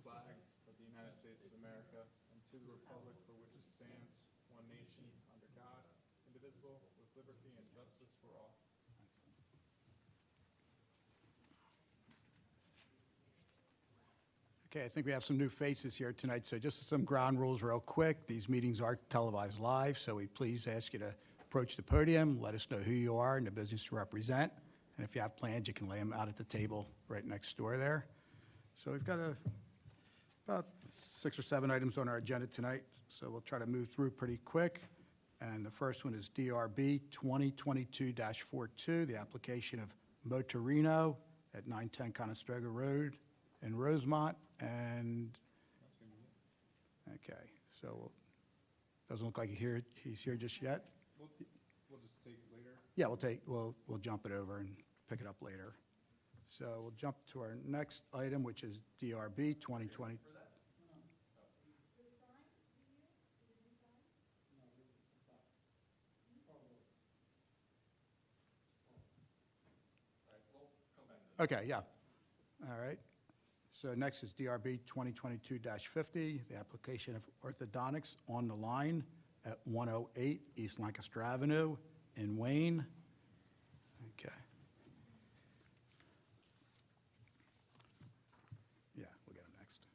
flag of the United States of America and to the republic for which it stands, one nation, under God, indivisible, with liberty and justice for all. Okay, I think we have some new faces here tonight, so just some ground rules real quick. These meetings are televised live, so we please ask you to approach the podium, let us know who you are and the business you represent, and if you have plans, you can lay them out at the table right next door there. So we've got about 6 or 7 items on our agenda tonight, so we'll try to move through pretty quick. And the first one is DRB 2022-42, the application of Motorino at 910 Conestoga Road in Rosemont. And, okay, so doesn't look like he's here just yet. We'll just take it later. Yeah, we'll jump it over and pick it up later. So we'll jump to our next item, which is DRB 2020. Okay, yeah. All right. So next is DRB 2022-50, the application of orthodontics on the line at 108 East Lancaster Avenue in Wayne. Okay. Yeah, we'll get him next.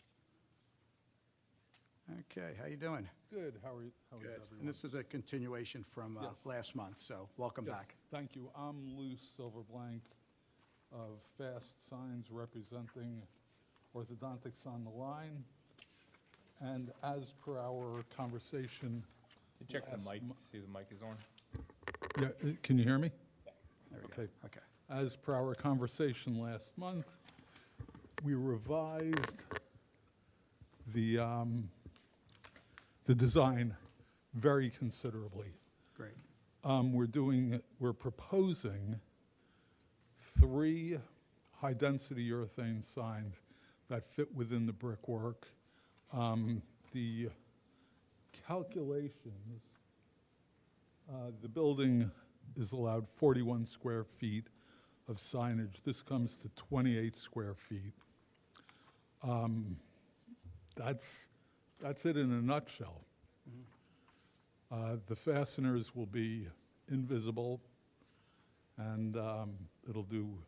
Okay, how you doing? Good. How is Good. everyone? And this is a continuation from Yes. last month, so welcome Yes, back. Thank you. I'm Lou Silverblank of Fast Signs representing Orthodontics on the Line. And as per our conversation. You check the last mic, mo- see the mic is on. Yeah, can you hear me? There we Okay. go. Okay. As per our conversation last month, we revised the design very considerably. Great. We're proposing 3 high-density urethane signs that fit within the brickwork. The calculations, the building is allowed 41 square feet of signage. This comes to 28 square feet. That's it in a nutshell. The fasteners will be invisible, and it'll do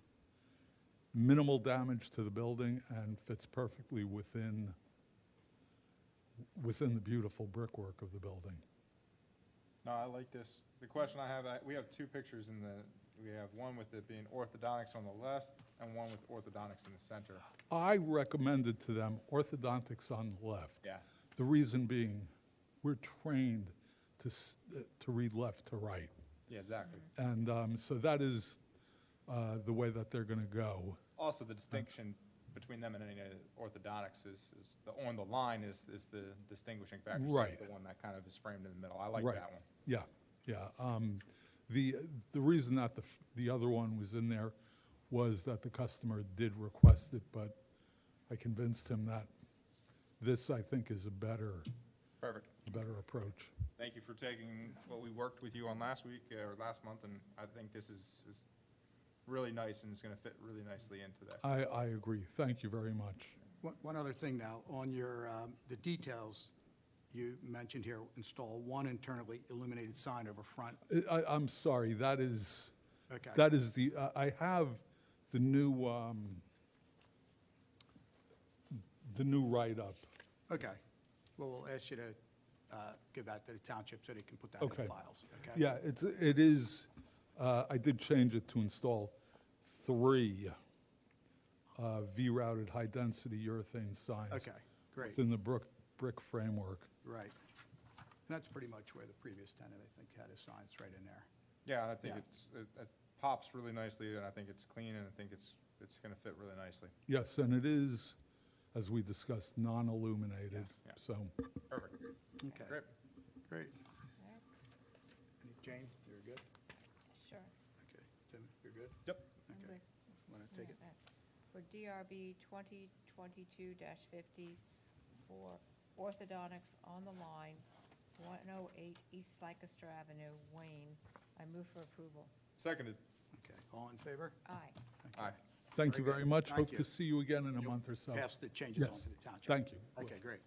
minimal damage to the building and fits perfectly within the beautiful brickwork of the building. No, I like this. The question I have, we have 2 pictures we have one with it being orthodontics on the left and one with orthodontics in the center. I recommended to them orthodontics on the left. Yeah. The reason being, we're trained to read left to right. Yeah, exactly. And so that is the way that they're going to go. Also, the distinction between them and any orthodontics is the on the line is the distinguishing factor. So Right. The one that kind of is framed in the middle. I like Right. that one. Yeah, yeah. The reason that the other one was in there was that the customer did request it, but I convinced him that this, I think, is a better Perfect. approach. Thank you for taking what we worked with you on last week or last month, and I think this is really nice and it's going to fit really nicely into that. I agree. Thank you very much. One other thing now, on your, the details, you mentioned here, install 1 internally illuminated sign over front. I'm sorry, that is Okay. I have the new write-up. Okay. Well, we'll ask you to give that to the township so they can put that Okay. in files. Okay. Yeah, it is, I did change it to install 3 V-routed high-density urethane signs. Okay, great. Within the brick framework. Right. And that's pretty much where the previous tenant, I think, had his signs right in there. Yeah, and I think Yeah. it pops really nicely, and I think it's clean, and I think it's going to fit really nicely. Yes, and it is, as we discussed, non-illuminated, Yes. Yeah. so. Perfect. Okay. Great. Great. Jane, you're good? Sure. Okay. Tim, you're good? Yep. I'm Okay. good. Want to take it? For DRB 2022-50 for orthodontics on the line, 108 East Lancaster Avenue, Wayne, I move for approval. Seconded. Okay. All in favor? Aye. Okay. Aye. Thank you Very very good. much. Thank Hope you. to see you again in a You'll month or so. Pass the changes on Yes. to the township. Thank you. Okay, great.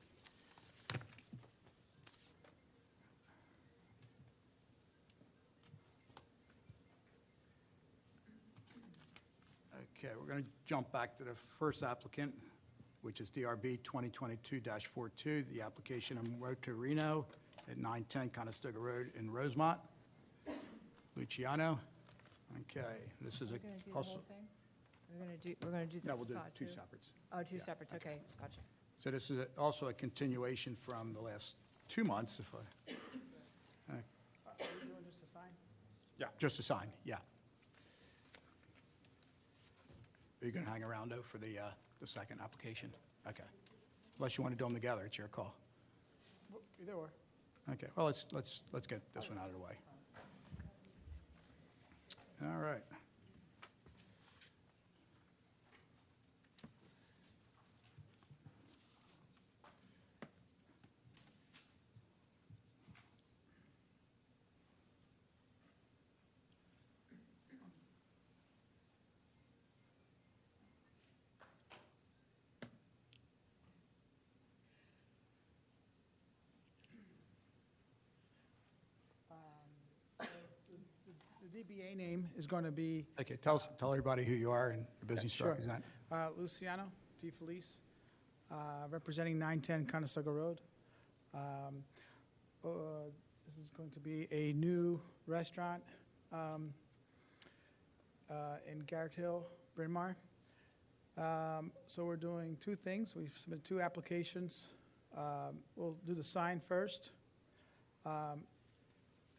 Okay, we're going to jump back to the first applicant, which is DRB 2022-42, the application of Motorino at 910 Conestoga Road in Rosemont. Luciano. Okay, this is We're gonna do the also, whole thing? We're gonna do the no, we'll do facade two too? separates. Oh, two Yeah, separates, okay, gotcha. So this is also a continuation from the last 2 months, if I, just a sign, yeah. Are you going to hang around, though, for the second application? Okay. Unless you want to do them together, it's your call. Either or. Okay, well, let's get this one out of the way. All right. The DBA name is going to be Okay, tell everybody who you are and the business you Sure. represent. Luciano T. Felice, representing 910 Conestoga Road. This is going to be a new restaurant in Garrett Hill, Bryn Mawr. So we're doing two things. We've submitted two applications. We'll do the sign first.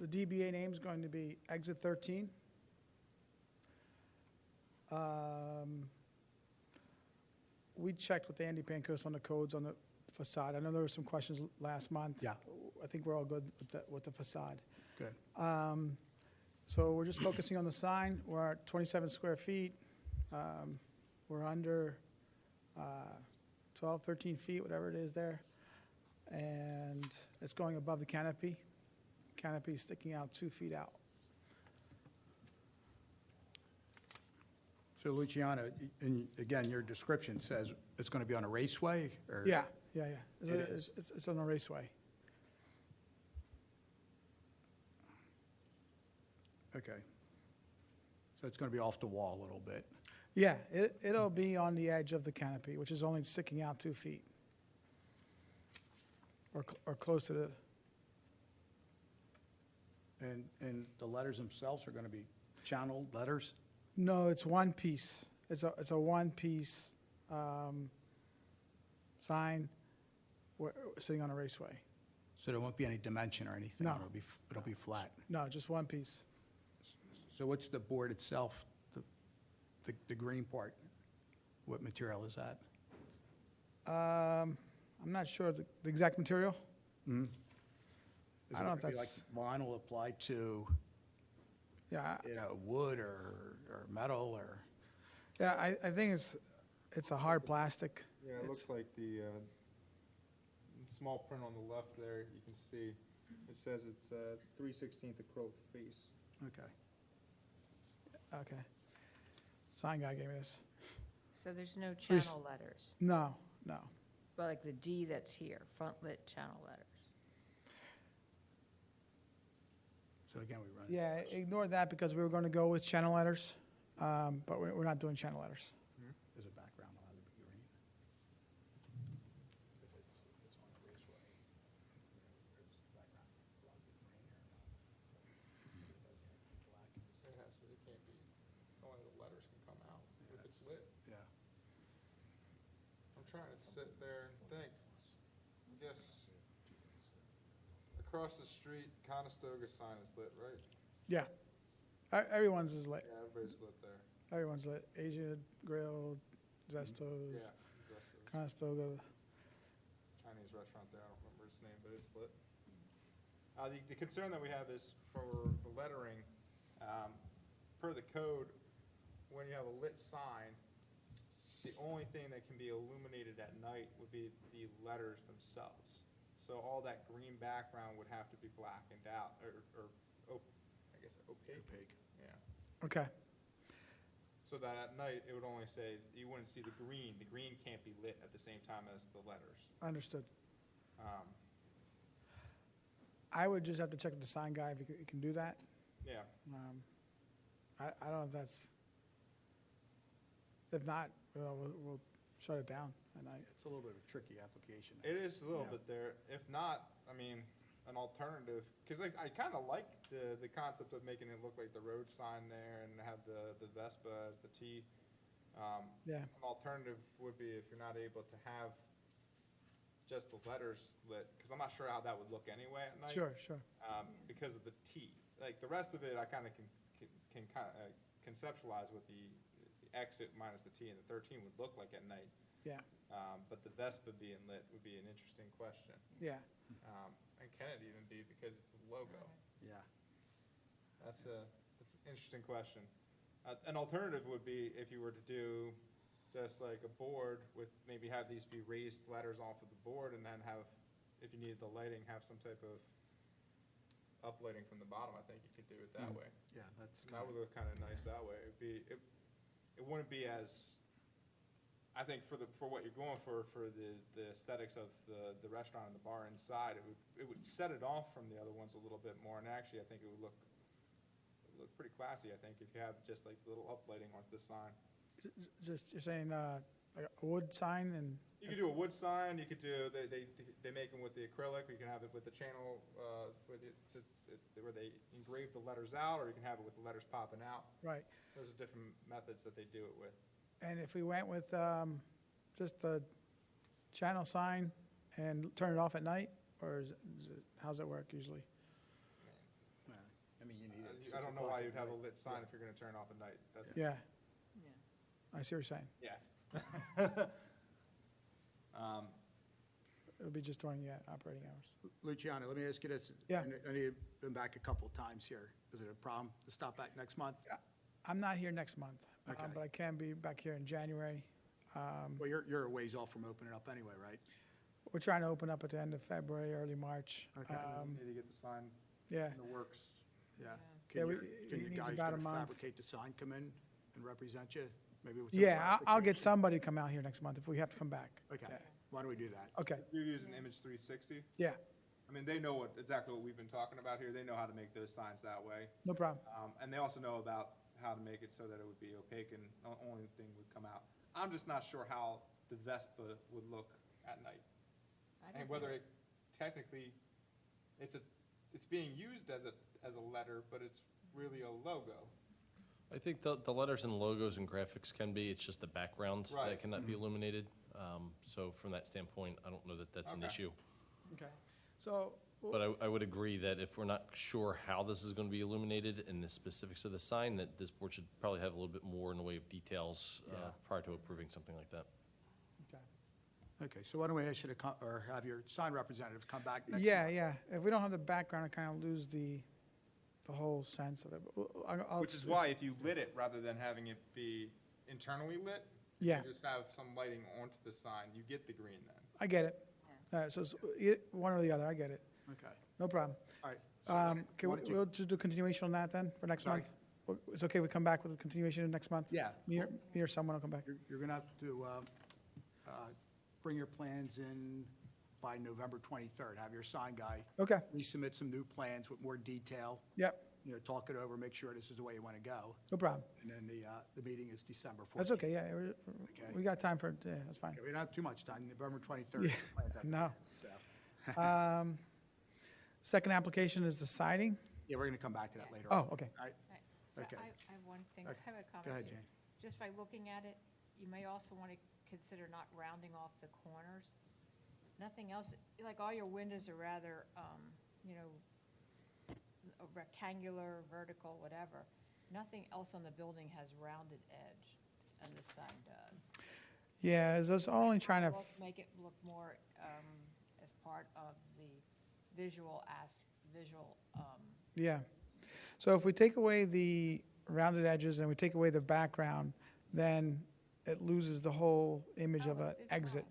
The DBA name is going to be Exit 13. We checked with Andy Pancos on the codes on the facade. I know there were some questions last month. Yeah. I think we're all good with the facade. Good. So we're just focusing on the sign. We're at 27 square feet. We're under 12, 13 feet, whatever it is there. And it's going above the canopy. Canopy is sticking out 2 feet out. So Luciano, again, your description says it's going to be on a raceway? Or Yeah. It is. It's on a raceway. Okay. So it's going to be off the wall a little bit. Yeah, it'll be on the edge of the canopy, which is only sticking out 2 feet. Or close to the, And the letters themselves are going to be channeled letters? no, it's one piece. It's a one-piece sign sitting on a raceway. So there won't be any dimension or anything? No. It'll be flat? No, just one piece. So what's the board itself, the green part? What material is that? I'm not sure the exact material. Is I it don't know if gonna be that's- like vinyl applied to, Yeah, wood or metal or? yeah. I think it's a hard plastic. Yeah, it It's- looks like the small print on the left there, you can see, it says it's 3/16 acrylic face. Okay. Okay. Sign guy gave me this. So there's no Please. channel letters, No. but like the D that's here, front lit channel letters. So again, we run. Yeah, ignore that because we were going to go with channel letters, but we're not doing channel letters. Is a background allowed to be green? If it's on a raceway, there's background allowed to be green or not? It can't be, only the letters can come out if it's lit. Yeah. I'm trying to sit there and think. I guess across the street, Conestoga sign is lit, right? Yeah. Everyone's is lit. Yeah, everybody's lit there. Everyone's lit. Asia Grill, Zesto's, Yeah. Restaurant. Conestoga. Chinese restaurant there, I don't remember its name, but it's lit. The concern that we have is for the lettering, per the code, when you have a lit sign, the only thing that can be illuminated at night would be the letters themselves. So all that green background would have to be blackened out, or I guess opaque. Opaque. Yeah. Okay. so that at night, it would only say, you wouldn't see the green. The green can't be lit at the same time as the letters. Understood. Um, I would just have to check with the sign guy if he can do that. Yeah, I don't know if that's, if not, we'll shut it down at night. It's a little bit of a tricky application. it is a little Yeah. bit there. If not, I mean, an alternative, because I kind of like the concept of making it look like the road sign there and have the Vespa as the T. Yeah, An alternative would be if you're not able to have just the letters lit, because I'm not sure how that would look anyway at night. sure. Because of the T. Like, the rest of it, I kind of can kind of conceptualize what the exit minus the T and the 13 would look like at night. Yeah, But the Vespa being lit would be an interesting question. yeah. And can it even be because it's the logo? Yeah. That's an interesting question. An alternative would be if you were to do just like a board with, maybe have these be raised letters off of the board, and then have, if you needed the lighting, have some type of uplighting from the bottom. I think you could do it that way. Yeah, that's That would look kind of nice that way. It wouldn't be as, I think for what you're going for the aesthetics of the restaurant and the bar inside, it would set it off from the other ones a little bit more, and actually, I think it would look pretty classy, I think, if you have just like little uplighting on the sign. Just, you're saying, like a wood sign and, You could do a wood sign, you could do, they make them with the acrylic, or you can have it with the channel, where they engrave the letters out, or you can have it with the letters popping out. right. Those are different methods that they do it with. And if we went with just the channel sign and turn it off at night, or how's it work usually? I mean, you need it at 6 I don't know o'clock why at you'd have a night. lit sign if you're gonna turn off at night. That's, Yeah. I see what you're saying. yeah. It would be just during, operating hours. Luciano, let me ask you this. Yeah. I know you've been back a couple of times here. Is it a problem to stop back next month? I'm not here next month, Okay. but I can be back here in January. Well, you're a ways off from opening up anyway, right? We're trying to open up at the end of February, early March. Okay. Need to get the sign Yeah, in the works. Yeah. Yeah, Can we- your, it can your needs guys about a that month. fabricate the sign come in and represent you? Maybe with some yeah, I'll get clarification? somebody to come out here next month if we have to come back. Okay, Yeah. why don't we do that? Okay, You're using Image 360? yeah, I mean, they know exactly what we've been talking about here. They know how to make those signs that way. no problem. And they also know about how to make it so that it would be opaque and the only thing would come out. I'm just not sure how the Vespa would look at night. I don't And whether think- it technically, it's being used as a letter, but it's really a logo. I think the letters and logos and graphics can be, it's just the background Right. that cannot be illuminated. So from that standpoint, I don't know that that's an Okay. issue. Okay, so, But I would agree that if we're not sure how this is going to be illuminated and the specifics of the sign, that this board should probably have a little bit more in the way of details Yeah. prior to approving something like that. okay. Okay, so why don't we ask you to come, or have your sign representative come back next month? Yeah. If we don't have the background, I kind of lose the whole sense of it. But I'll- Which is why if you lit it, rather than having it be internally lit, Yeah, you just have some lighting onto the sign, you get the green then. I get it. So it's one or the other, I get it. Okay, No problem. all right. So why Can don't you- we'll just do continuation on that then for next Sorry? month? It's okay, we come back with a continuation next month? Yeah. Me or someone will come back? You're going to have to bring your plans in by November 23rd. Have your sign guy Okay, resubmit some new plans with more detail, yep, talk it over, make sure this is the way you want to go. no problem. And then the meeting is December 14th. That's okay, yeah, Okay. we got time for, yeah, that's fine. Okay, we don't have too much time, November 23rd. Yeah, plans have to no. be in, so. Second application is the siding. Yeah, we're going to come back to that later. Oh, on. okay. All right, Right. Okay. I have one thing, I Okay. have a comment. go ahead, too. Jane. Just by looking at it, you may also want to consider not rounding off the corners. Nothing else, like all your windows are rather, rectangular, vertical, whatever. Nothing else on the building has rounded edge, and this sign does. Yeah, I was only trying to, Make it look more as part of the visual, yeah. So if we take away the rounded edges and we take away the background, then it loses the whole image of an it's exit.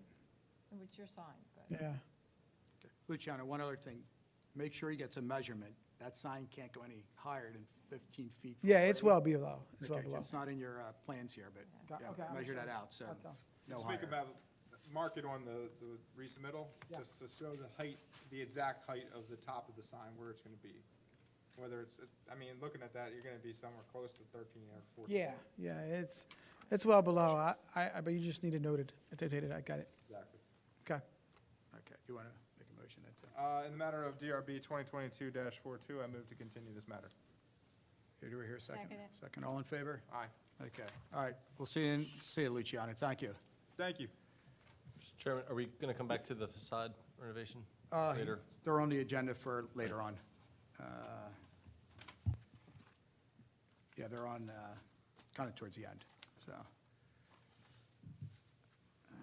fine. It's your sign, but. Yeah, Okay. Luciano, one other thing, make sure he gets a measurement that sign can't go any higher than 15 feet. from Yeah, it's grade. well below, it's well Okay, below. It's not in your plans here, but yeah, Okay, I measure that understand. out, so Okay. no Just think higher. about, mark it on the resubmittal, Yeah. just to show the height, the exact height of the top of the sign, where it's gonna be. Whether it's, I mean, looking at that, you're gonna be somewhere close to 13 or 14. Yeah, it's well below, but you just need it noted, annotated, I got it. Exactly. Okay. Okay, you want to make a motion then, Tim? In the matter of DRB 2022-42, I move to continue this matter. Here, do we hear a second? Second it. Second, all in favor? Aye. Okay, all right, we'll see you, Luciano, thank you. Thank you. Mr. Chairman, are we going to come back to the facade renovation Uh, later? They're on the agenda for later on. Yeah, they're on, kind of towards the end, so. All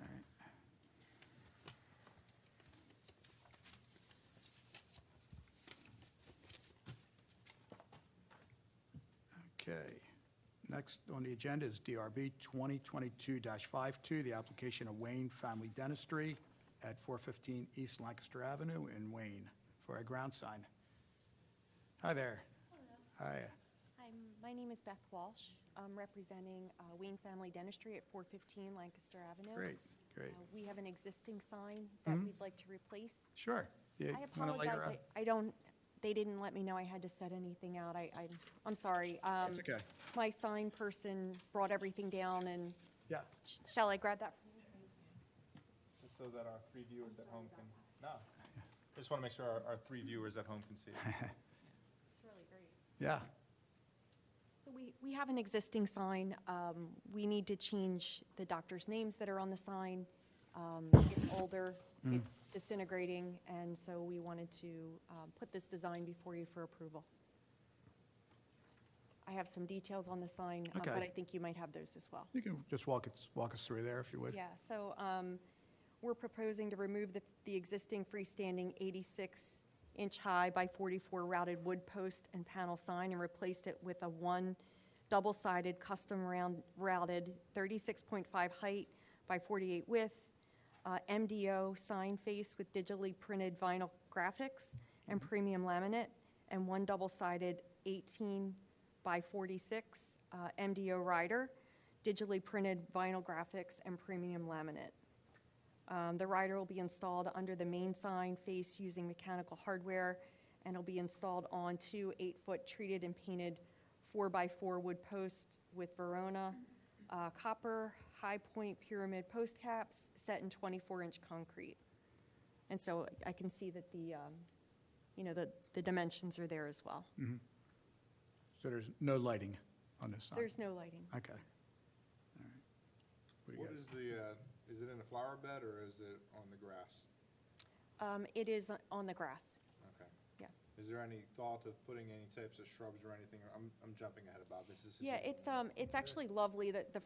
right. Okay, next on the agenda is DRB 2022-52, the application of Wayne Family Dentistry at 415 East Lancaster Avenue in Wayne for a ground sign. Hi there. Hi. Hi, my name is Beth Walsh. I'm representing Wayne Family Dentistry at 415 Lancaster Avenue. Great, great. We have an existing sign that we'd like to replace. Sure. Yeah, I wanna lay her apologize, out? I don't, they didn't let me know I had to set anything out. I'm sorry. That's okay. My sign person brought everything down, and Yeah, shall I grab that from you? Just so that our three viewers at home can, no. Just want to make sure our three viewers at home can see it. It's really great. yeah. So we have an existing sign. We need to change the doctors' names that are on the sign. It's older, it's disintegrating, and so we wanted to put this design before you for approval. I have some details on the sign, but Okay. I think you might have those as well. You can just walk us through there if you would. Yeah, so we're proposing to remove the existing freestanding 86-inch high by 44 routed wood post and panel sign and replace it with a one double-sided custom routed 36.5 height by 48 width MDO sign face with digitally printed vinyl graphics and premium laminate, and one double-sided 18 by 46 MDO rider, digitally printed vinyl graphics and premium laminate. The rider will be installed under the main sign face using mechanical hardware, and it'll be installed on two 8-foot treated and painted 4x4 wood posts with Verona copper high point pyramid post caps set in 24-inch concrete. And so I can see that the dimensions are there as well. So there's no lighting on this sign? There's no lighting. Okay. All right. What do you What guys? is the, is it in a flower bed or is it on the grass? It is on the grass. Okay. Yeah. Is there any thought of putting any types of shrubs or anything? I'm jumping ahead about this. This is Yeah, it's actually lovely that the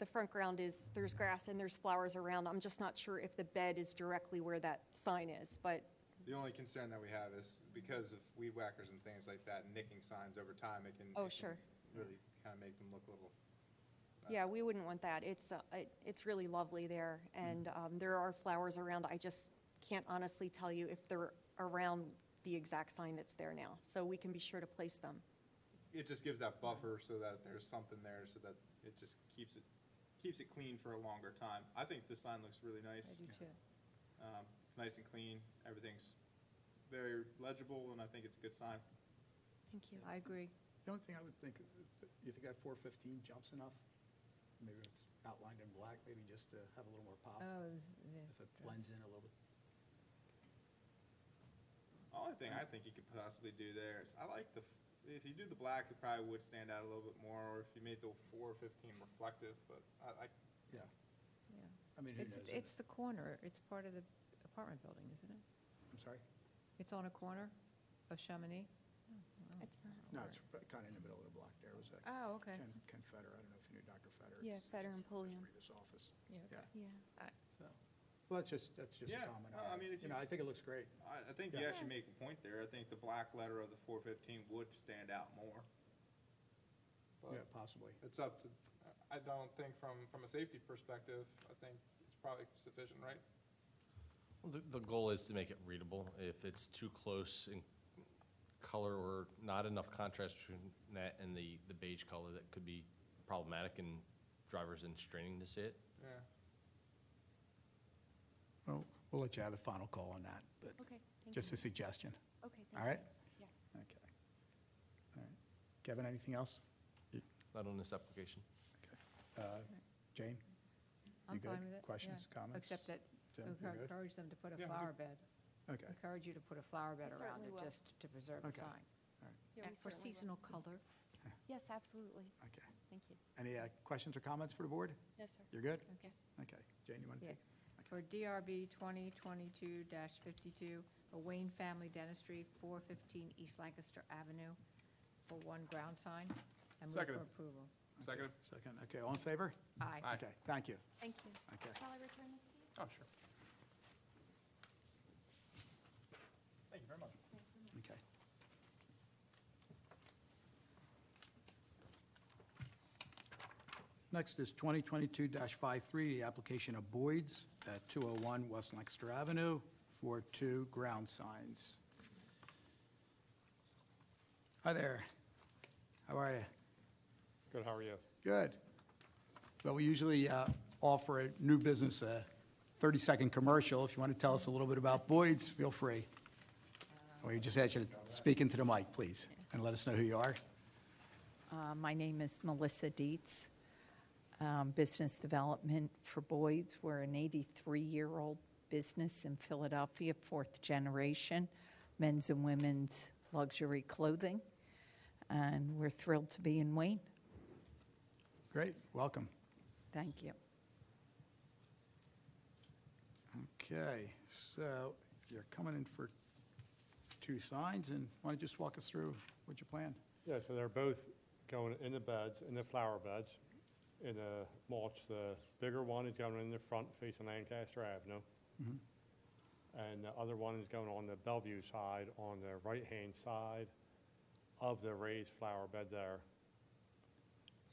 front ground there's grass and there's flowers around. I'm just not sure if the bed is directly where that sign is, but The only concern that we have is because of weed whackers and things like that, nicking signs over time, it can. Oh, it can sure. Really kind of make them look a little. yeah, we wouldn't want that. It's really lovely there, and there are flowers around. I just can't honestly tell you if they're around the exact sign that's there now, so we can be sure to place them. It just gives that buffer so that there's something there so that it just keeps it clean for a longer time. I think this sign looks really nice. I do too. It's nice and clean. Everything's very legible, and I think it's a good sign. Thank you. I agree. The only thing I would think, you think that 415 jumps enough? Maybe it's outlined in black, maybe just to have a little more pop, Oh, if it blends in a little bit. Only thing I think you could possibly do there is, I like if you do the black, it probably would stand out a little bit more, or if you made the 415 reflective, but Yeah, yeah. I mean, who knows? It's the corner. It's part of the apartment building, isn't it? I'm sorry? It's on a corner of Chamonix? It's not. No, it's kind of in the middle of the block there. It was Oh, okay. Ken Fetter, I don't know if you knew Dr. Fetter. Yeah, It's Fetter and his Pulliam. previous office. Yeah, okay. Yeah, Yeah. so, well, that's just a Yeah, comment. no, I mean, if You know, I think it looks great. I think you Yeah. actually make a point there. I think the black letter of the 415 would stand out more. But Yeah, possibly. it's up to, I don't think from a safety perspective, I think it's probably sufficient, right? Well, the goal is to make it readable. If it's too close in color or not enough contrast between that and the beige color that could be problematic and drivers in straining to see it. Yeah. Well, we'll let you have the final call on that, but Okay, thank just a you. suggestion. Okay, thank All you. right? Yes. Okay. All right. Kevin, anything else? Not on this application. Okay. Jane? I'm You good? fine with it. Questions, yeah. comments? Except that Tim, we you good? encourage them to put a Yeah, I'm flower bed. Okay. Encourage you to put a flower bed I around certainly it, will. just to preserve the Okay. sign. Yeah, we And for certainly will. seasonal color. Yes, absolutely. Okay. Thank you. Any questions or comments for the board? No, sir. You're good? Yes. Okay. Jane, you want to Yeah. take? For DRB 2022-52, a Wayne Family Dentistry, 415 East Lancaster Avenue, for one ground sign. I move for Seconded. approval. Second? Second. Okay, all in favor? Aye. Aye. Okay, thank you. Thank you. Okay. Shall I return this to you? Oh, sure. Thank you very much. Okay. Next is 2022-53, the application of Boyd's at 201 West Lancaster Avenue for 2 ground signs. Hi there. How are you? Good, how are you? Good. Well, we usually offer a new business a 30-second commercial. If you want to tell us a little bit about Boyd's, feel free. We just ask you to speak into the mic, please, and let us know who you are. My name is Melissa Dietz, Business Development for Boyd's. We're an 83-year-old business in Philadelphia, 4th generation, men's and women's luxury clothing, and we're thrilled to be in Wayne. Great, welcome. Thank you. Okay, so you're coming in for 2 signs, and why don't you just walk us through what you plan? Yeah, so they're both going in the beds, in the flower beds, in the mulch. The bigger one is going in the front facing Lancaster Avenue. And the other one is going on the Bellevue side, on the right-hand side of the raised flower bed there.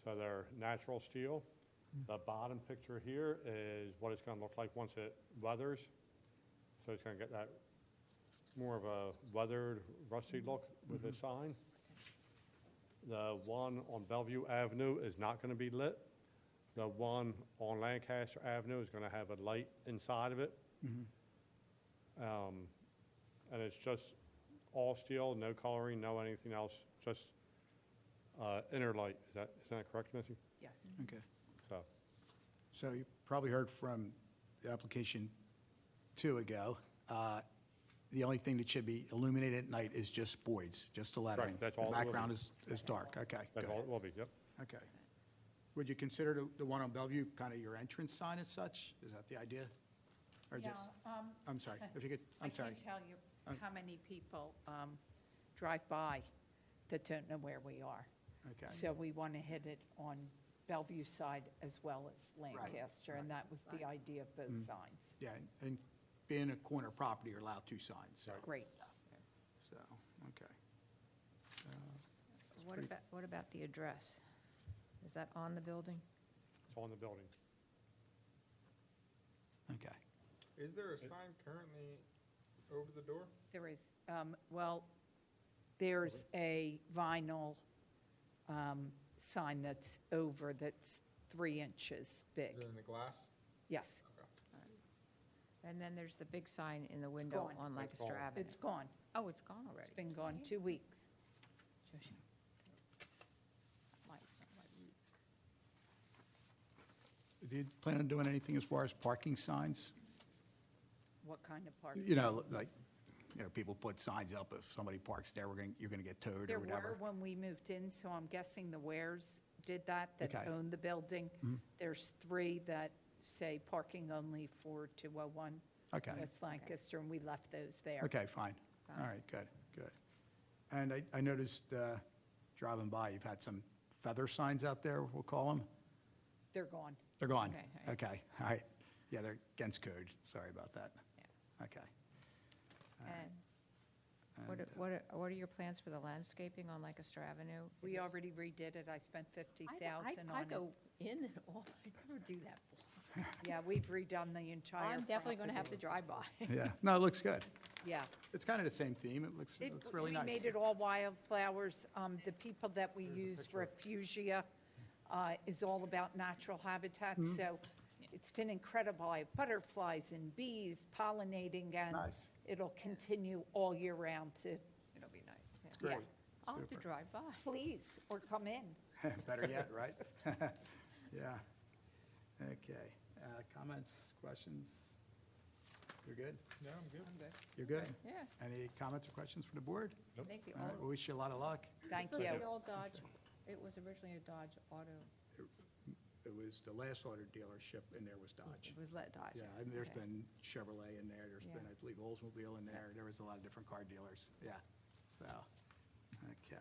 So they're natural steel. The bottom picture here is what it's gonna look like once it weathers. So it's gonna get that more of a weathered, rusty look with the sign. The one on Bellevue Avenue is not gonna be lit. The one on Lancaster Avenue is gonna have a light inside of it. And it's just all steel, no coloring, no anything else, just inner light. Is that correct, Missy? Yes. Okay. So, So you probably heard from the application 2 ago. The only thing that should be illuminated at night is just Boyd's, just the lettering. Right, that's all it The will be. background is dark, okay, that's good. all it will be, yep. Okay. Would you consider the one on Bellevue kind of your entrance sign as such? Is that the idea? Or Yeah, just, I'm sorry, if you could, I I'm sorry. can't tell you how many people drive by that don't know where we are. Okay, So we want to hit it on Bellevue side as well as Lancaster, and right. that was the idea of both signs. yeah, and being a corner property, you're allowed 2 signs, so. Great. So, okay. What about the address? Is that on the building? It's on the building. Okay. Is there a sign currently over the door? There is, well, there's a vinyl sign that's over, that's 3 inches big. Is it in the glass? Yes, Okay. And then there's the big sign in the window gone. on It's Lancaster gone. Avenue. it's gone. Oh, it's gone already. It's been gone 2 weeks. Do you plan on doing anything as far as parking signs? What kind of parking? You know, like, people put signs up, if somebody parks there, you're gonna get towed There or whatever. were when we moved in, so I'm guessing the Wares did that Okay. own the building. There's 3 that say parking only for 201 Okay, West Lancaster, and we left those there. okay, fine. All right, good, good. And I noticed, driving by, you've had some feather signs out there, we'll call them. They're gone. They're gone? Okay, all right. Okay, all right. Yeah, they're against code, sorry about that. Okay. And what are your plans for the landscaping on Lancaster Avenue? We It is- already redid it. I spent I $50,000 I on it. go in and off, I never do that. Yeah, we've redone the entire I'm definitely going to have to property. drive by. Yeah, no, it looks good. Yeah. It's kind of the same theme. It looks really nice. We made it all wildflowers. The people that we use, Refugia, is all about natural habitats, so it's been incredible. I have butterflies and bees pollinating, and Nice. it'll continue all year round to, It'll be nice. yeah. It's great. I'll have to Super. drive by. please, or come in. Better yet, right? Yeah. Okay. Comments, questions? You're good? No, I'm good. I'm good. You're good? Yeah. Any comments or questions for the board? Thank you. All right, we wish you a lot of luck. Thank This you. is the old Dodge, it was originally a Dodge Auto, It was, the last auto dealership in there was Dodge. it was let Dodge. Yeah, and there's Okay. been Chevrolet in there, there's been, Yeah. I believe, Oldsmobile in there, there was a lot of different car dealers, yeah, so, okay.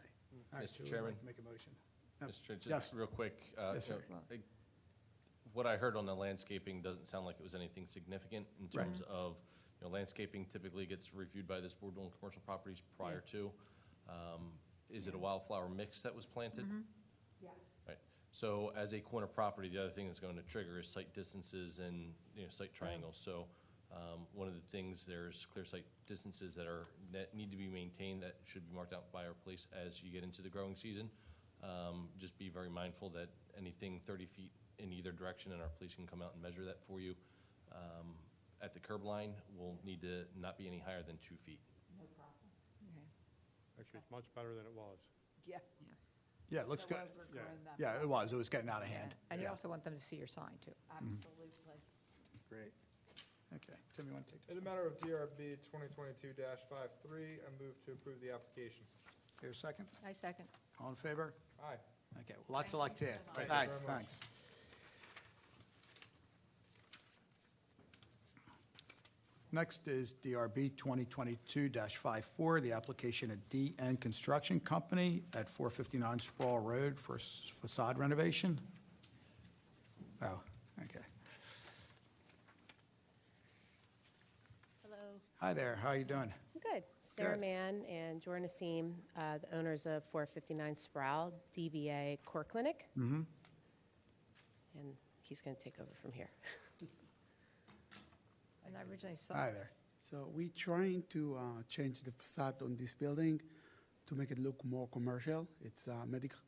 All right, Mr. who would Chairman? like to make a motion? No, Mr. Chair, Yes. just real quick. Yes, you sir. know, what I heard on the landscaping doesn't sound like it was anything significant in Right. terms of, landscaping typically gets reviewed by this board on commercial properties prior to. Is it a wildflower mix that was planted? Yes. Right. So as a corner property, the other thing that's going to trigger is site distances and, site triangles. So one of the things, there's clear site distances that need to be maintained, that should be marked out by our police as you get into the growing season. Just be very mindful that anything 30 feet in either direction, and our police can come out and measure that for you. At the curb line, will need to not be any higher than 2 feet. No problem. Okay. Actually, it's much better than it was. Yeah. Yeah, it looks So good. overgrown that Yeah, it was getting out of Yeah. hand. And you Yeah, also want them to see your sign, too. Absolutely. great. Okay, Tim, you want to take In this? the matter of DRB 2022-53, I move to approve the application. Here, a second? I second. All in favor? Aye. Okay, well, lots of luck to you. Thank you very Thanks, much. thanks. Next is DRB 2022-54, the application of DN Construction Company at 459 Sproul Road for facade renovation. Oh, okay. Hello. Hi there, how are you doing? Good. Sarah Good. Mann and Jordan Nassim, the owners of 459 Sproul, DVA Core Clinic. Mm-hmm. And he's going to take over from here. And I originally saw. Hi there. So we're trying to change the facade on this building to make it look more commercial. It's medical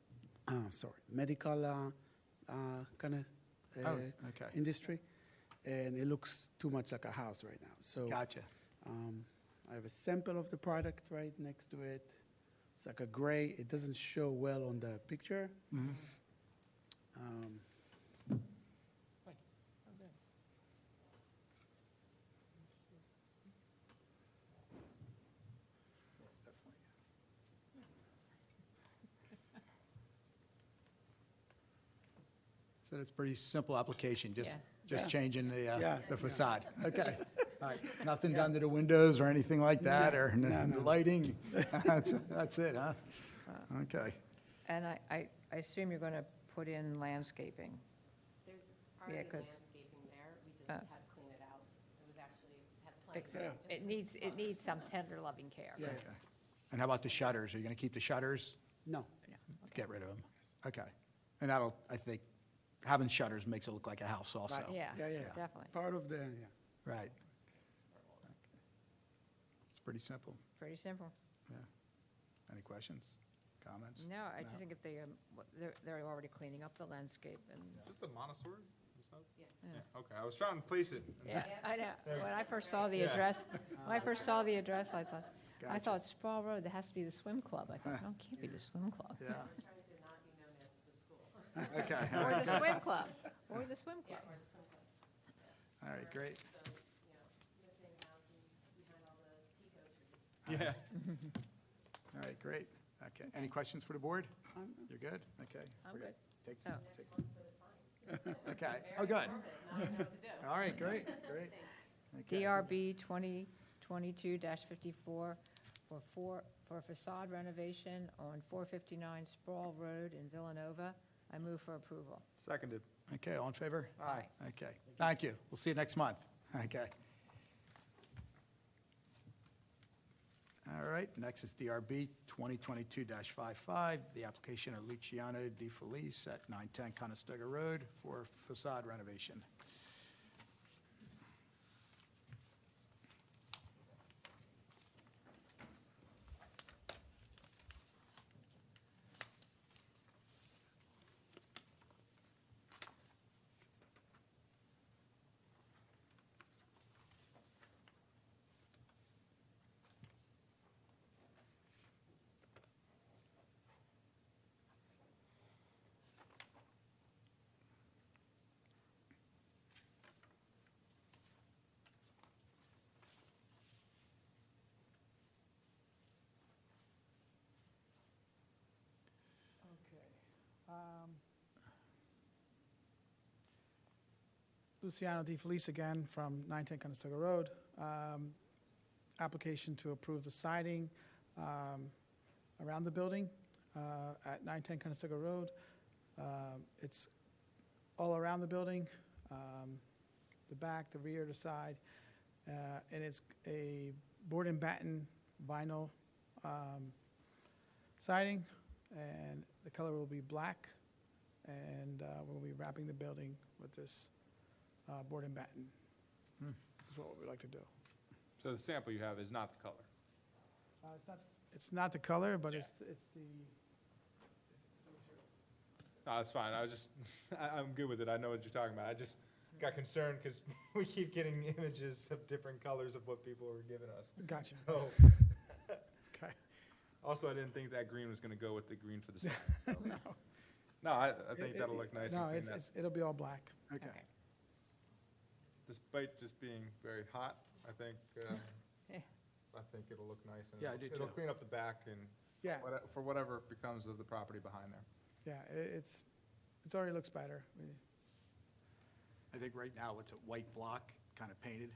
kind of Oh, okay. industry, and it looks too much like a house right now. So Gotcha. I have a sample of the product right next to it. It's like a gray. It doesn't show well on the picture. Mhm. So it's a pretty simple application, just Yeah. changing Yeah. the facade. Okay. All right. Nothing done to the windows or anything like that, or the lighting? That's it, huh? Okay. And I assume you're going to put in landscaping. There's already 'cause- landscaping there. We just Uh. had to clean it out. It was actually, had Fix it. It needs some tender loving care. Yeah. Okay. And how about the shutters? Are you going to keep the shutters? No. Get rid of them? Okay. And that'll, I think, having shutters makes it look like a house also. Right. Yeah, Yeah, yeah. definitely. Part of the, yeah. Right. It's pretty simple. Pretty simple. Yeah. Any questions, comments? No, I just think if they're already cleaning up the landscape and, Is this the Montessori? Is that- Yeah. Yeah, okay, I was trying to place it. yeah, I know. When I first saw the Yeah. address, I Gotcha. thought Sproul Road, there has to be the swim club. I thought, no, it can't be the swim club. Yeah. We're trying to not be known as the school. Okay. Or the swim club, or the swim club. Or the swim club. All right, great. So, missing house and behind all the pico trees. Yeah. All right, great. Okay. Any questions for the board? You're good? Okay. I'm We're good. Take, Oh. take. Okay. Oh, good. All right, great, great. Okay. DRB 2022-54 for facade renovation on 459 Sproul Road in Villanova. I move for approval. Seconded. Okay, all in favor? Aye. Okay, thank you. We'll see you next month. Okay. All right, next is DRB 2022-55, the application of Luciano Di Felice at 910 Conestoga Road for facade renovation. Luciano Di Felice again from 910 Conestoga Road. Application to approve the siding around the building at 910 Conestoga Road. It's all around the building, the back, the rear, the side, and it's a board and batten vinyl siding, and the color will be black, and we'll be wrapping the building with this board and batten. That's what we'd like to do. So the sample you have is not the color. It's not the color, but it's the No, that's fine. I was just, I'm good with it. I know what you're talking about. I just got concerned because we keep getting images of different colors of what people are giving us. Gotcha. So, Okay. also, I didn't think that green was going to go with the green for the signs. So. No, I think that'll look nice. No, and clean. it'll be all black. Okay. Despite just being very hot, I think it'll look nice. And Yeah, I do it'll too. clean up the back and Yeah, for whatever becomes of the property behind there. yeah, it's already looks better. I think right now it's a white block, kind of painted.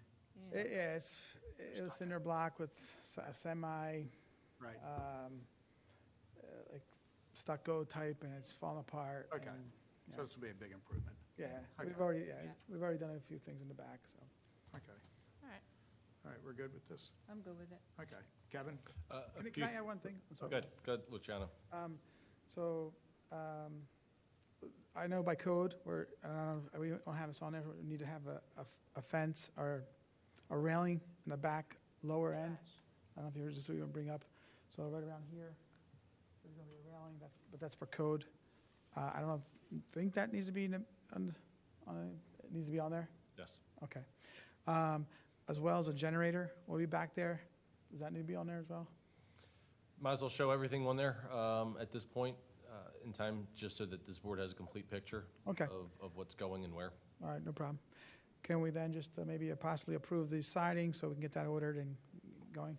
Yeah, it was cinder block with a semi, Right. like stucco type, and it's falling apart. Okay. and, So this will be a big improvement. Yeah, Okay. we've already done a few things in the back, so. Okay. All right, All right, we're good with this? I'm good with it. Okay. Kevin? Can I add one thing? I'm sorry. Good, Luciano. So, I know by code, we don't have this on there, we need to have a fence or a railing in the back lower end. I don't know if you're just, what you want to bring up. So right around here, there's gonna be a railing, but that's for code. I don't think that needs to be it needs to be on there? Yes. Okay. As well as a generator will be back there. Does that need to be on there as well? Might as well show everything on there at this point in time, just so that this board has a complete picture Okay. of what's going and where. All right, no problem. Can we then just maybe possibly approve the siding so we can get that ordered and going?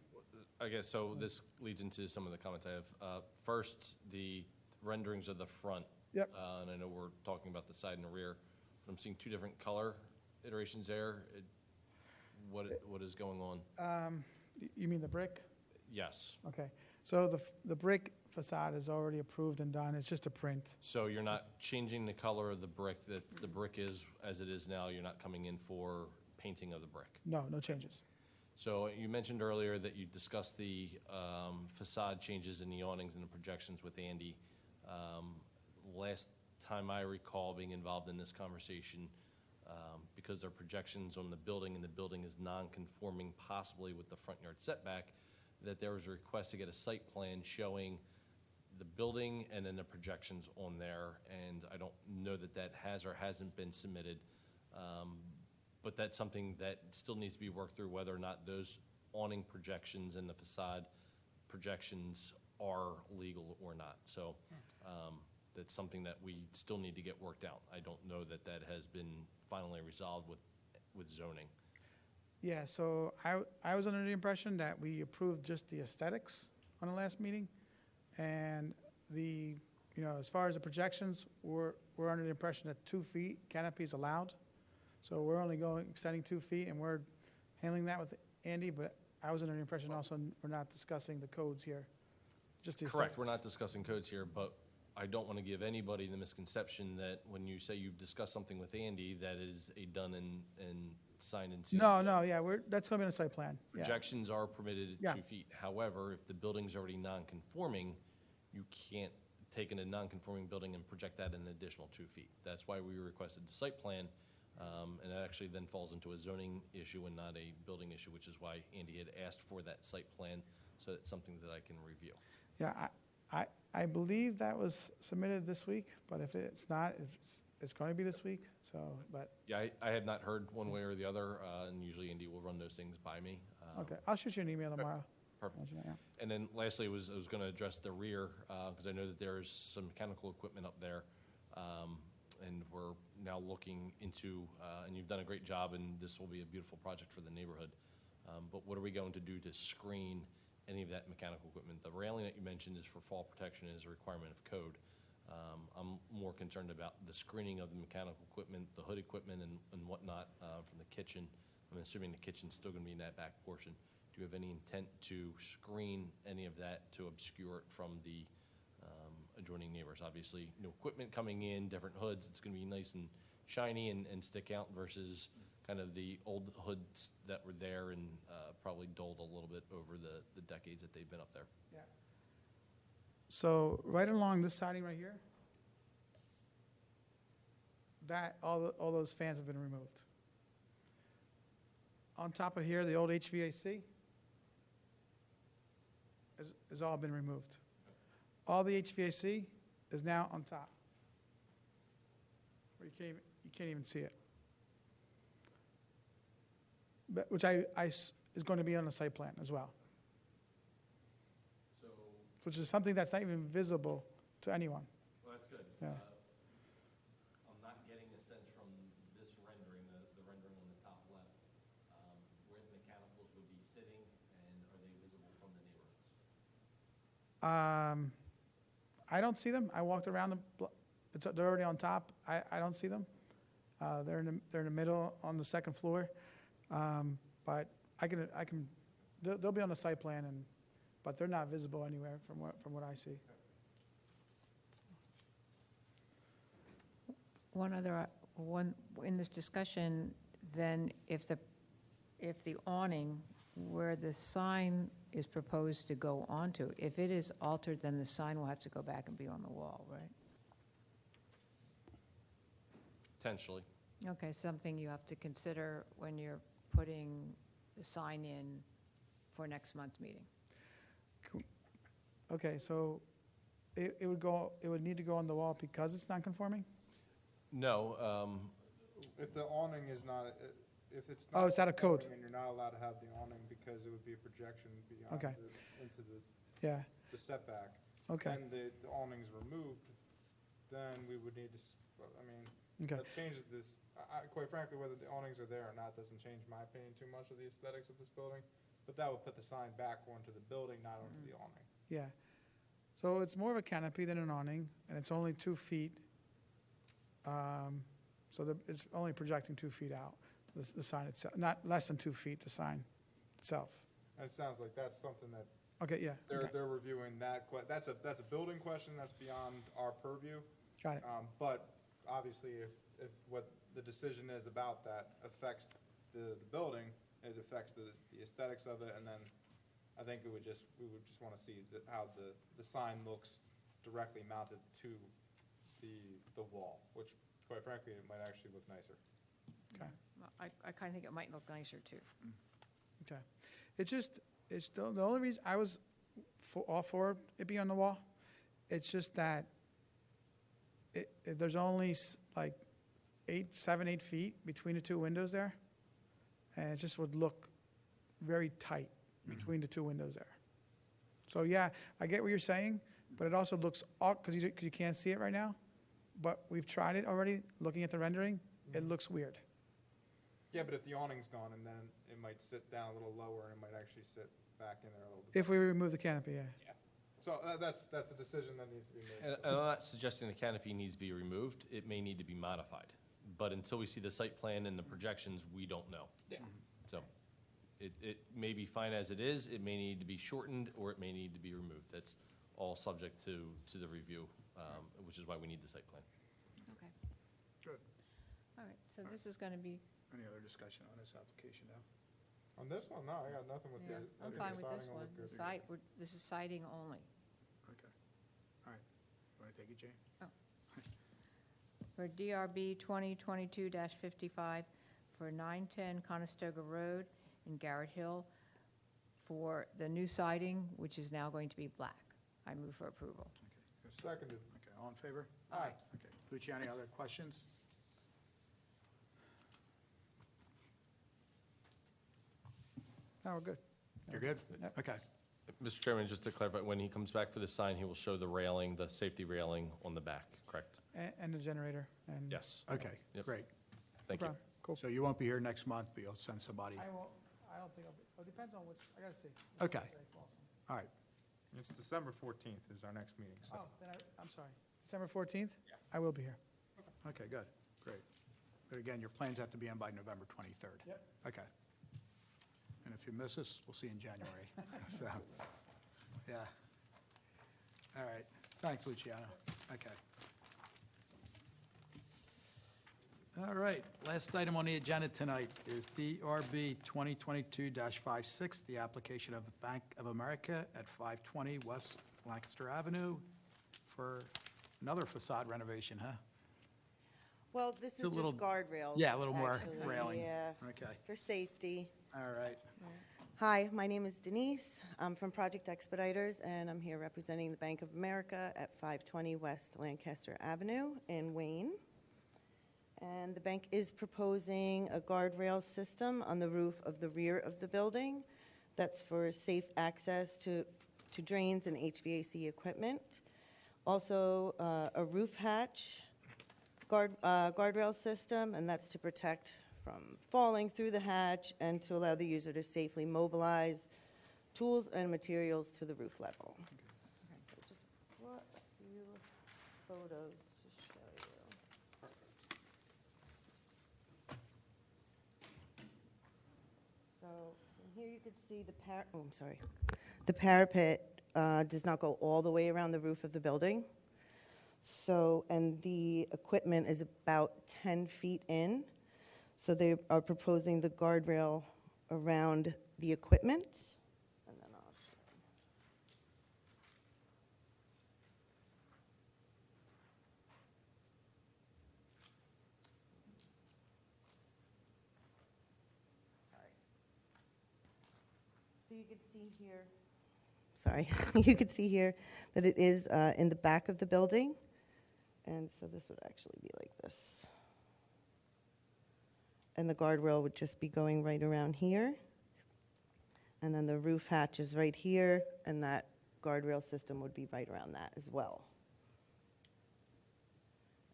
I guess, so this leads into some of the comments I have. First, the renderings of the front. Yep. And I know we're talking about the side and the rear, but I'm seeing two different color iterations there. What is going on? You mean the brick? Yes. Okay. So the brick facade is already approved and done. It's just a print. So you're not changing the color of the brick, that the brick is as it is now, you're not coming in for painting of the brick? No, no changes. So you mentioned earlier that you discussed the facade changes in the awnings and the projections with Andy. Last time I recall being involved in this conversation, because there are projections on the building and the building is non-conforming possibly with the front yard setback, that there was a request to get a site plan showing the building and then the projections on there. And I don't know that that has or hasn't been submitted. But that's something that still needs to be worked through, whether or not those awning projections and the facade projections are legal or not. So that's something that we still need to get worked out. I don't know that that has been finally resolved with zoning. Yeah, so I was under the impression that we approved just the aesthetics on the last meeting. And as far as the projections, we're under the impression that 2 feet canopy is allowed. So we're only extending 2 feet, and we're handling that with Andy, but I was under the impression also we're not discussing the codes here, just the aesthetics. Correct, we're not discussing codes here, but I don't want to give anybody the misconception that when you say you've discussed something with Andy, that is a done and signed and sealed. No, yeah, that's going to be on the site plan. Yeah. Projections are permitted Yeah. at 2 feet. However, if the building's already non-conforming, you can't take in a non-conforming building and project that an additional 2 feet. That's why we requested the site plan, and it actually then falls into a zoning issue and not a building issue, which is why Andy had asked for that site plan, so it's something that I can review. Yeah, I believe that was submitted this week, but if it's not, it's going to be this week, so, but, Yeah, I had not heard one way or the other, and usually Andy will run those things by me. okay, I'll shoot you an email tomorrow. Perfect. Let you know, yeah. And then lastly, I was going to address the rear, because I know that there's some mechanical equipment up there. And we're now looking into, and you've done a great job, and this will be a beautiful project for the neighborhood. But what are we going to do to screen any of that mechanical equipment? The railing that you mentioned is for fall protection and is a requirement of code. I'm more concerned about the screening of the mechanical equipment, the hood equipment and whatnot from the kitchen. I'm assuming the kitchen's still going to be in that back portion. Do you have any intent to screen any of that to obscure it from the adjoining neighbors? Obviously, new equipment coming in, different hoods, it's going to be nice and shiny and stick out versus kind of the old hoods that were there and probably dulled a little bit over the decades that they've been up there. Yeah. So right along this siding right here, all those fans have been removed. On top of here, the old HVAC has all been removed. All the HVAC is now on top. Where you can't even see it. But, which is going to be on the site plan as well. So, Which is something that's not even visible to anyone. well, that's good. Yeah. I'm not getting a sense from this rendering, the rendering on the top left, where the mechanicals would be sitting, and are they visible from the neighborhoods? I don't see them. I walked around they're already on top. I don't see them. They're in the middle on the second floor. But they'll be on the site plan but they're not visible anywhere from what I see. One in this discussion, then if the awning where the sign is proposed to go onto, if it is altered, then the sign will have to go back and be on the wall, right? Potentially. Okay, something you have to consider when you're putting the sign in for next month's meeting. Okay, so it would need to go on the wall because it's non-conforming? No, If the awning is not, if it's Oh, not. it's out of code. conforming, And you're not allowed to have the awning because it would be a projection beyond Okay. into Yeah, the setback. okay, And the awning's removed, then we would need to, okay. that changes this, quite frankly, whether the awnings are there or not doesn't change my opinion too much of the aesthetics of this building. But that would put the sign back onto the building, not onto the awning. Yeah. So it's more of a canopy than an awning, and it's only 2 feet. So it's only projecting 2 feet out, the sign itself, not less than 2 feet, the sign itself. And it sounds like that's something that Okay, yeah, okay, they're reviewing that's a building question, that's beyond our purview. got it. But obviously, if what the decision is about that affects the building, it affects the aesthetics of it, and then I think we would just want to see how the sign looks directly mounted to the wall, which quite frankly, it might actually look nicer. Okay, Well, I kind of think it might look nicer, too. okay. It's the only reason I was all for it being on the wall. It's just that there's only like 7, 8 feet between the 2 windows there. And it just would look very tight between the 2 windows there. So yeah, I get what you're saying, but it also looks odd because you can't see it right now. But we've tried it already, looking at the rendering, it looks weird. Yeah, but if the awning's gone, and then it might sit down a little lower, and it might actually sit back in there a little bit. If we remove the canopy, yeah. So that's a decision that needs to be made. and I'm not suggesting the canopy needs to be removed. It may need to be modified. But until we see the site plan and the projections, we don't know. Yeah. So it may be fine as it is, it may need to be shortened, or it may need to be removed. That's all subject to the review, which is why we need the site plan. Okay. Good. All right, so this is going to be, Any other discussion on this application now? On this one, no, I got nothing with yeah, the. I I'm think fine the with this siding will one. look good. This is siding only. Okay. All right. Want to take it, Jane? For DRB 2022-55 for 910 Conestoga Road in Garrett Hill for the new siding, which is now going to be black. I move for approval. Okay. Good. Seconded. Okay, all in favor? Aye. Okay. Luciani, other questions? No, we're good. You're good? Yep. Okay. Mr. Chairman, just to clarify, when he comes back for the sign, he will show the railing, the safety railing on the back, correct? And the generator. And Yes. Okay, Yep. great. Thank you. Okay, cool. So you won't be here next month, but you'll send somebody? I don't think I'll be, it depends on which, I gotta see. Okay. All right. It's December 14th is our next meeting, so. Oh, then I'm sorry. December 14th? I will be here. Okay, good, great. But again, your plans have to be in by November 23rd. Yep. Okay. And if you miss us, we'll see you in January. So, yeah. All right, thanks, Luciano. Okay. All right, last item on the agenda tonight is DRB 2022-56, the application of the Bank of America at 520 West Lancaster Avenue for another facade renovation, huh? Well, this It's a is little- just guardrails. Yeah, a little more actually. railing. Yeah, Okay, for safety. all right. Hi, my name is Denise. I'm from Project Expeditors, and I'm here representing the Bank of America at 520 West Lancaster Avenue in Wayne. And the bank is proposing a guardrail system on the roof of the rear of the building. That's for safe access to drains and HVAC equipment. Also, a roof hatch guardrail system, and that's to protect from falling through the hatch and to allow the user to safely mobilize tools and materials to the roof level. I just brought a few photos to show you. So from here you could see the parapet does not go all the way around the roof of the building. So, and the equipment is about 10 feet in. So they are proposing the guardrail around the equipment. And then I'll show you. So you can see here. Sorry, you can see here that it is in the back of the building. And so this would actually be like this. And the guardrail would just be going right around here. And then the roof hatch is right here, and that guardrail system would be right around that as well.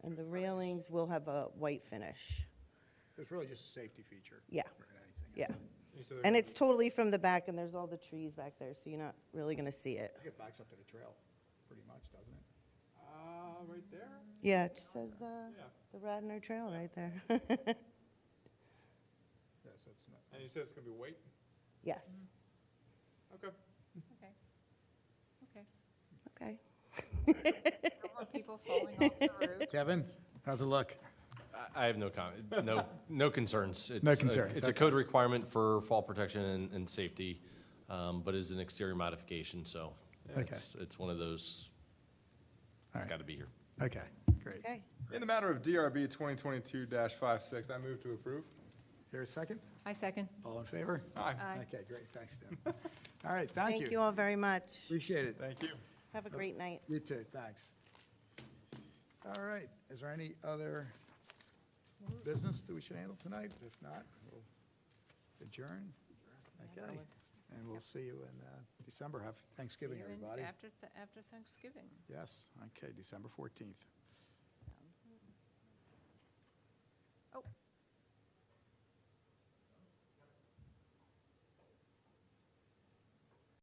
And the railings will have a white finish. It's really just a safety feature. Yeah. more than anything. Yeah. You said And it's totally from the back, and there's all the trees back there, so you're not really going to see it. I think it backs up to the trail, pretty much, doesn't it? Right there? Yeah, it just says Yeah. the Radnor Trail right there. Yeah, so it's not, And you said it's gonna be weight? Yes. Okay. Okay. Okay. No more people falling off the roof. Kevin, how's it look? I have no comment, no concerns. No It's a- concerns, It's a okay. code requirement for fall protection and safety, but is an exterior modification, so Okay. it's one of those, All it's right. got to be here. Okay, great. Okay. In the matter of DRB 2022-56, I move to approve. Here a second? I second. All in favor? Aye. Aye. Okay, great, thanks, Tim. All right, thank you. Thank you all very much. Appreciate it. Thank you. Have a great night. You too, thanks. All right, is there any other business that we should handle tonight? If not, we'll adjourn. Okay, and we'll see you in December. Have Thanksgiving, See you in- everybody. After Thanksgiving. Yes, okay, December 14th.